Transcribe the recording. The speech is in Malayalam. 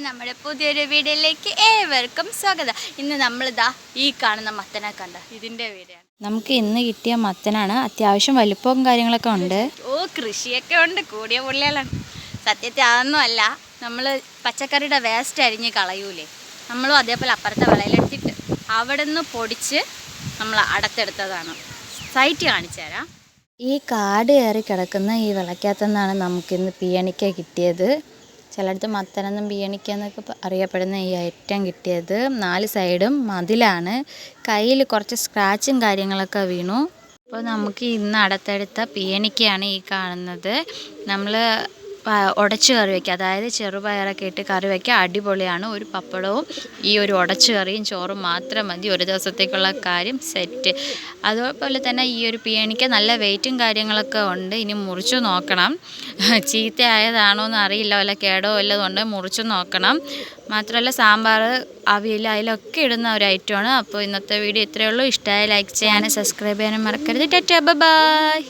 നമ്മുടെ പുതിയൊരു വീഡിയോയിലേക്ക് ഏവർക്കും സ്വാഗതം. ഇന്ന് നമ്മളിതാ ഈ കാണുന്ന മത്തനെ കണ്ട ഇതിൻ്റെ വീഡിയോ. നമുക്ക് ഇന്ന് കിട്ടിയ മത്തനാണ്. അത്യാവശ്യം വലുപ്പവും കാര്യങ്ങളൊക്കെ ഉണ്ട്. കൃഷിയൊക്കെ ഉണ്ട്, കൂടിയ പുള്ളികളാണ്. സത്യത്തിൽ അതൊന്നും അല്ല, നമ്മൾ പച്ചക്കറിയുടെ വേസ്റ്റ് അരിഞ്ഞ് കളയൂലേ, നമ്മളും അതേപോലെ അപ്പുറത്തെ വിളയിലെടുത്തിട്ട് അവിടെ നിന്ന് പൊടിച്ച് നമ്മൾ അടത്തെടുത്തതാണ്. സൈറ്റ് കാണിച്ചു തരാം. ഈ കാട് കയറി കിടക്കുന്ന ഈ വിളക്കകത്തുനിന്നാണ് നമുക്കിന്ന് പിയണിക്ക കിട്ടിയത്. ചിലയിടത്ത് മത്തനെന്നും പിയണിക്ക എന്നൊക്കെ അറിയപ്പെടുന്ന ഈ ഐറ്റം കിട്ടിയത്. 4 സൈഡും മതിലാണ്. കയ്യിൽ കുറച്ച് സ്ക്രാച്ചും കാര്യങ്ങളൊക്കെ വീണു. അപ്പോൾ നമുക്ക് ഇന്ന് അടുത്തെടുത്ത പിയണിക്കയാണ് ഈ കാണുന്നത്. നമ്മൾ ഉടച്ചു കറി വയ്ക്കുക, അതായത് ചെറുപയറൊക്കെ ഇട്ട് കറി വയ്ക്കുക, അടിപൊളിയാണ്. ഒരു പപ്പടവും ഈ ഒരു ഉടച്ചു കറിയും ചോറും മാത്രം മതി, ഒരു ദിവസത്തേക്കുള്ള കാര്യം സെറ്റ്. അതുപോലെ തന്നെ ഈ ഒരു പിയണിക്ക നല്ല വെയിറ്റും കാര്യങ്ങളൊക്കെ ഉണ്ട്. ഇനി മുറിച്ചു നോക്കണം, ചീത്തയായതാണോ എന്ന് അറിയില്ല, വല്ല കേടോ വല്ലതുകൊണ്ട് മുറിച്ചു നോക്കണം. മാത്രമല്ല സാമ്പാർ, അവിയൽ, അതിലൊക്കെ ഇടുന്ന ഒരു ഐറ്റമാണ്. അപ്പോൾ ഇന്നത്തെ വീഡിയോ ഇത്രയേ ഉള്ളൂ. ഇഷ്ടമായ ലൈക്ക് ചെയ്യാനും സബ്സ്ക്രൈബ് ചെയ്യാനും മറക്കരുത്. Tata bye.